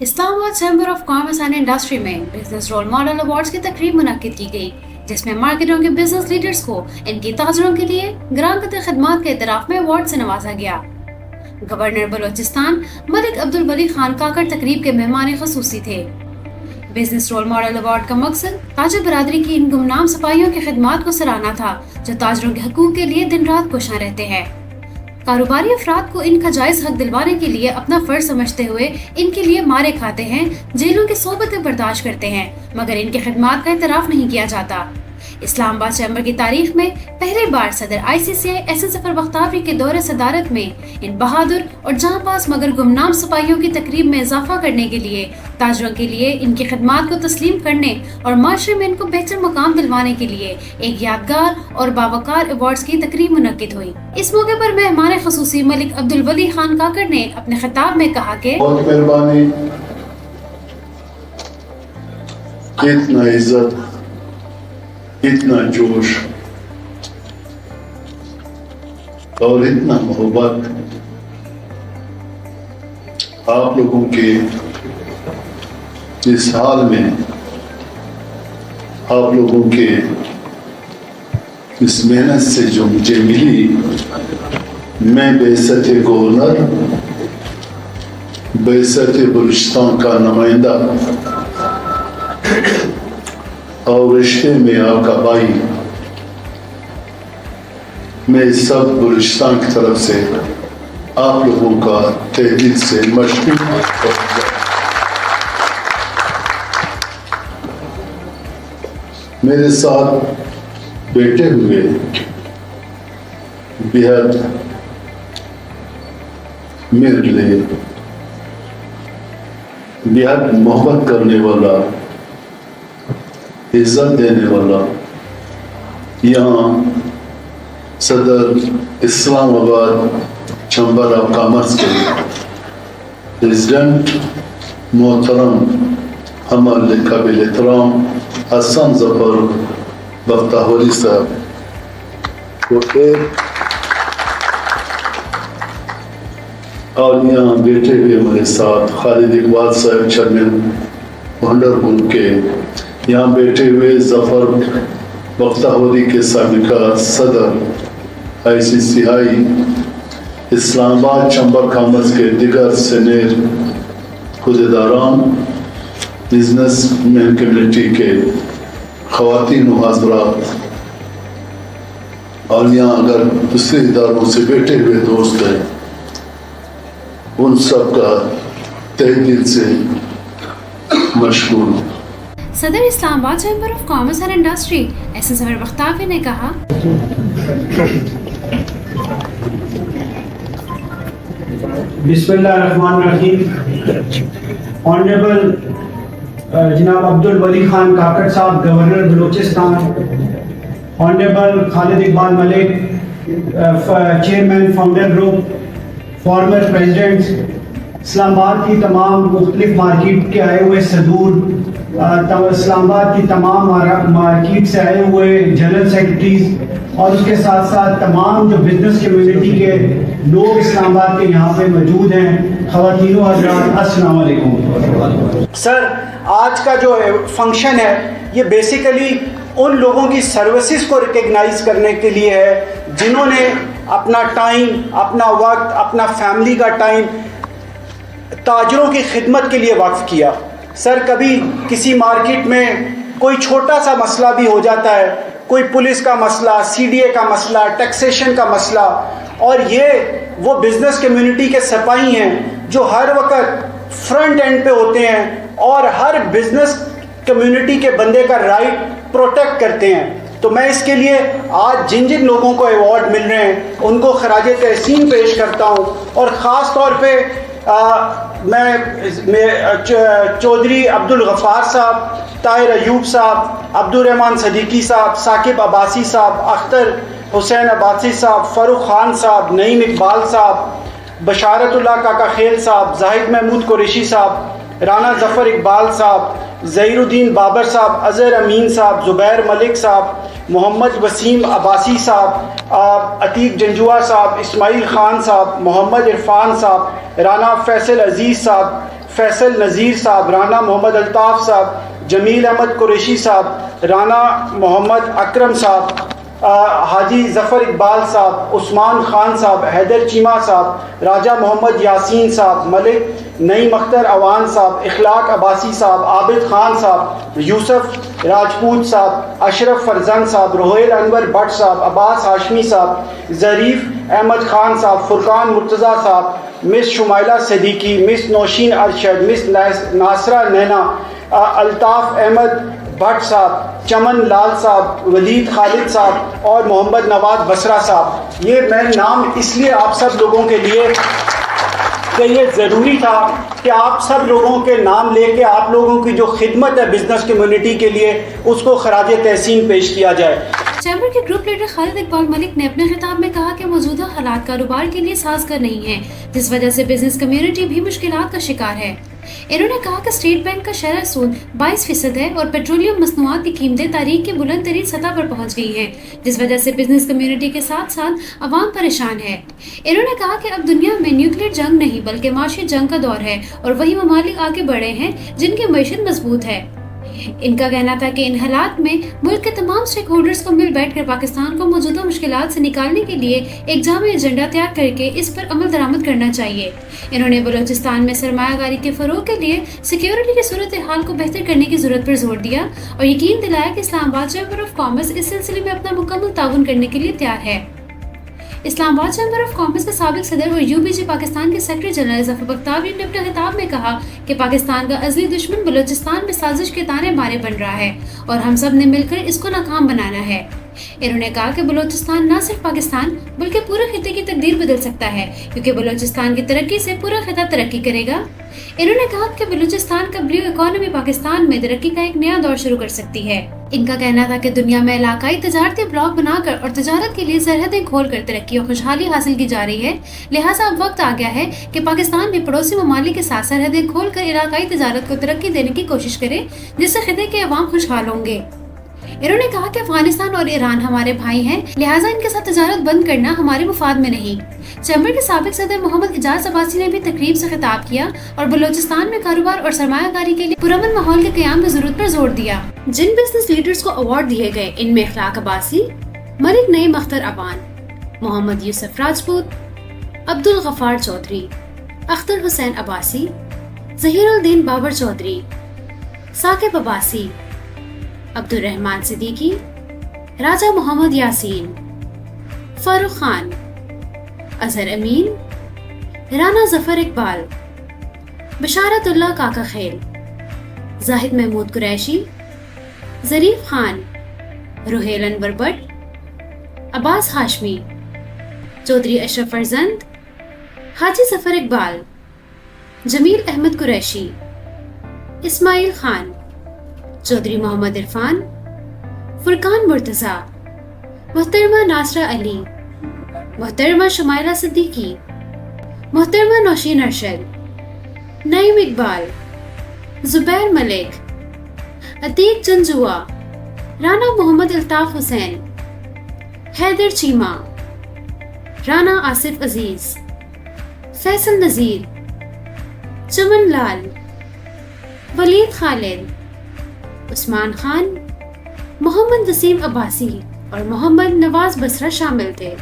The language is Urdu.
اسلام آباد chamber of commerce and industry میں بزنس رول ماڈل ایوارڈز کی تقریب منعقد کی گئی، جس میں مارکیٹوں کے بزنس لیڈرز کو ان کی تاجروں کے لیے گراں قدر خدمات کے اعتراف میں ایوارڈ سے نوازا گیا۔ گورنر بلوچستان ملک عبدالولی خان کاکڑ تقریب کے مہمان خصوصی تھے۔ بزنس رول ماڈل ایوارڈ کا مقصد تاجر برادری کی ان گمنام سپاہیوں کی خدمات کو سراہنا تھا جو تاجروں کے حقوق کے لیے دن رات کوشاں رہتے ہیں۔ کاروباری افراد کو ان کا جائز حق دلوانے کے لیے اپنا فرض سمجھتے ہوئے ان کے لیے مارے کھاتے ہیں، جیلوں کی صحبتیں برداشت کرتے ہیں، مگر ان کی خدمات کا اعتراف نہیں کیا جاتا۔ اسلام آباد چیمبر کی تاریخ میں پہلی بار صدر ICCI ایس ظفر بختیاری کے دور صدارت میں ان بہادر اور جاں باز مگر گمنام سپاہیوں کی تقریب میں اضافہ کرنے کے لیے تاجروں کے لیے ان کی خدمات کو تسلیم کرنے اور معاشرے میں ان کو بہتر مقام دلوانے کے لیے ایک یادگار اور باوقار ایوارڈز کی تقریب منعقد ہوئی۔ اس موقع پر مہمان خصوصی ملک عبدالولی خان کاکڑ نے اپنے خطاب میں کہا کہ بہت مہربانی، اتنا عزت، اتنا جوش اور اتنا محبت آپ لوگوں کے اس حال میں، آپ لوگوں کے اس محنت سے جو مجھے ملی، میں بعثت گورنر، بعثت بلوچستان کا نمائندہ اور رشتے میں آپ کا بھائی، میں سب بلوچستان کی طرف سے آپ لوگوں کا تہ دل سے مشکور ہوں۔ میرے ساتھ بیٹھے ہوئے بہت میرے لیے بہت محبت کرنے والا، عزت دینے والا، یہاں صدر Islamabad chamber of commerce کے پریزیڈنٹ محترم ہمارے قابل احترام حسن ظفر بختیاری صاحب کو اور یہاں بیٹھے ہوئے ہمارے ساتھ خالد اقبال صاحب چیئرمین ونڈر گروپ کے، یہاں بیٹھے ہوئے ظفر بختیاری کے سابقہ صدر ICCI اسلام آباد چیمبر کامرس کے دیگر سینئر عہدیداران، بزنس مین کمیونٹی کے خواتین و حضرات، اور یہاں اگر دوسرے اداروں سے بیٹھے ہوئے دوست ہیں، ان سب کا تہ دل سے مشکور ہوں۔ صدر Islamabad chamber of commerce and industry S Zafar Bakhtiari نے کہا بسم اللہ الرحمن الرحیم۔ آنریبل جناب Abdul Wali Khan Kakar sahib, governor Balochistan, honourable Khalid Iqbal Malik, chairman founder group, former president, Islamabad کی تمام مختلف مارکیٹ کے آئے ہوئے صدور، اسلام آباد کی تمام مارکیٹ سے آئے ہوئے جنرل سیکرٹریز، اور اس کے ساتھ ساتھ تمام جو بزنس کمیونٹی کے لوگ اسلام آباد کے یہاں پہ موجود ہیں، خواتین و حضرات، السلام علیکم۔ سر، آج کا جو فنکشن ہے یہ بیسیکلی ان لوگوں کی سروسز کو ریکگنائز کرنے کے لیے ہے جنہوں نے اپنا ٹائم، اپنا وقت، اپنا فیملی کا ٹائم تاجروں کی خدمت کے لیے وقف کیا۔ سر، کبھی کسی مارکیٹ میں کوئی چھوٹا سا مسئلہ بھی ہو جاتا ہے، کوئی پولیس کا مسئلہ، CDA کا مسئلہ، ٹیکسیشن کا مسئلہ، اور یہ وہ بزنس کمیونٹی کے سپاہی ہیں جو ہر وقت فرنٹ اینڈ پہ ہوتے ہیں اور ہر بزنس کمیونٹی کے بندے کا رائٹ پروٹیکٹ کرتے ہیں۔ تو میں اس کے لیے آج جن جن لوگوں کو ایوارڈ مل رہے ہیں ان کو خراج تحسین پیش کرتا ہوں، اور خاص طور پہ میں چودھری عبدالغفار صاحب، طاہر ایوب صاحب، عبدالرحمن صدیقی صاحب، ثاقب عباسی صاحب، اختر حسین عباسی صاحب، فاروق خان صاحب، نعیم اقبال صاحب، بشارت اللہ کاکا خیل صاحب، زاہد محمود قریشی صاحب، رانا ظفر اقبال صاحب، ظہیر الدین بابر صاحب، اظہر امین صاحب، زبیر ملک صاحب، محمد وسیم عباسی صاحب، عتیق جنجوا صاحب، اسماعیل خان صاحب، محمد عرفان صاحب، رانا فیصل عزیز صاحب، فیصل نذیر صاحب، رانا محمد الطاف صاحب، جمیل احمد قریشی صاحب، رانا محمد اکرم صاحب، حاجی ظفر اقبال صاحب، عثمان خان صاحب، حیدر چیمہ صاحب، راجہ محمد یاسین صاحب، ملک نعیم اختر اوان صاحب، اخلاق عباسی صاحب، عابد خان صاحب، یوسف راجپوت صاحب، اشرف فرزند صاحب، روہیل انور بٹ صاحب، عباس ہاشمی صاحب، ظریف احمد خان صاحب، فرقان مرتضیٰ صاحب، مس شمائلہ صدیقی، مس نوشین ارشد، مس ناصرہ نینا، الطاف احمد بٹ صاحب، چمن لال صاحب، ولید خالد صاحب اور محمد نواز بسرا صاحب. یہ میں نام اس لیے آپ سب لوگوں کے لیے کہ یہ ضروری تھا کہ آپ سب لوگوں کے نام لے کے آپ لوگوں کی جو خدمت ہے بزنس کمیونٹی کے لیے اس کو خراج تحسین پیش کیا جائے. چیمبر کے گروپ لیڈر خالد اقبال ملک نے اپنے خطاب میں کہا کہ موجودہ حالات کاروبار کے لیے سازگار نہیں ہیں، جس وجہ سے بزنس کمیونٹی بھی مشکلات کا شکار ہے. انہوں نے کہا کہ اسٹیٹ بینک کا شرح سود 22% ہے اور پیٹرولیم مصنوعات کی قیمتیں تاریخ کی بلند ترین سطح پر پہنچ گئی ہیں، جس وجہ سے بزنس کمیونٹی کے ساتھ ساتھ عوام پریشان ہے. انہوں نے کہا کہ اب دنیا میں نیوکلیئر جنگ نہیں بلکہ معاشی جنگ کا دور ہے اور وہی ممالک آگے بڑھے ہیں جن کی معیشت مضبوط ہے. ان کا کہنا تھا کہ ان حالات میں ملک کے تمام سٹیک ہولڈرز کو مل بیٹھ کر پاکستان کو موجودہ مشکلات سے نکالنے کے لیے ایک جامع ایجنڈا تیار کر کے اس پر عمل درآمد کرنا چاہیے. انہوں نے بلوچستان میں سرمایہ کاری کے فروغ کے لیے سیکیورٹی کی صورتحال کو بہتر کرنے کی ضرورت پر زور دیا اور یقین دلایا کہ اسلام آباد چیمبر آف کامرس اس سلسلے میں اپنا مکمل تعاون کرنے کے لیے تیار ہے. اسلام آباد چیمبر آف کامرس کے سابق صدر اور UBG پاکستان کے سیکرٹری جنرل ظفر بختیاری نے اپنے خطاب میں کہا کہ پاکستان کا ازلی دشمن بلوچستان میں سازش کے تانے بارے بن رہا ہے اور ہم سب نے مل کر اس کو ناکام بنانا ہے. انہوں نے کہا کہ بلوچستان نہ صرف پاکستان بلکہ پورے خطے کی تقدیر بدل سکتا ہے کیونکہ بلوچستان کی ترقی سے پورا خطہ ترقی کرے گا. انہوں نے کہا کہ بلوچستان کا بلیو اکانومی پاکستان میں ترقی کا ایک نیا دور شروع کر سکتی ہے. ان کا کہنا تھا کہ دنیا میں علاقائی تجارتی بلاک بنا کر اور تجارت کے لیے سرحدیں کھول کر ترقی اور خوشحالی حاصل کی جا رہی ہے، لہٰذا اب وقت آ گیا ہے کہ پاکستان بھی پڑوسی ممالک کے ساتھ سرحدیں کھول کر علاقائی تجارت کو ترقی دینے کی کوشش کرے جس سے خطے کے عوام خوشحال ہوں گے. انہوں نے کہا کہ افغانستان اور ایران ہمارے بھائی ہیں، لہٰذا ان کے ساتھ تجارت بند کرنا ہمارے مفاد میں نہیں. چیمبر کے سابق صدر محمد اعجاز عباسی نے بھی تقریب سے خطاب کیا اور بلوچستان میں کاروبار اور سرمایہ کاری کے لیے پرامن ماحول کے قیام کی ضرورت پر زور دیا. جن بزنس لیڈرز کو ایوارڈ دیے گئے ان میں اخلاق عباسی، ملک نعیم اختر اوان، محمد یوسف راجپوت، عبدالغفار چودھری، اختر حسین عباسی، ظہیر الدین بابر چودھری، ثاقب عباسی، عبدالرحمان صدیقی، راجہ محمد یاسین، فاروق خان، اظہر امین، رانا ظفر اقبال، بشارت اللہ کاکا خیل، زاہد محمود قریشی، ظریف خان، روہیل انور بٹ، عباس ہاشمی، چودھری اشرف فرزند، حاجی ظفر اقبال، جمیل احمد قریشی، اسماعیل خان، چودھری محمد عرفان، فرقان مرتضیٰ، محترمہ ناصرہ علی، محترمہ شمائلہ صدیقی، محترمہ نوشین ارشد، نعیم اقبال، زبیر ملک، عتیق جنجوا، رانا محمد الطاف حسین، حیدر چیمہ، رانا آصف عزیز، فیصل نذیر، چمن لال، ولید خالد، عثمان خان، محمد وسیم عباسی اور محمد نواز بسرا شامل تھے.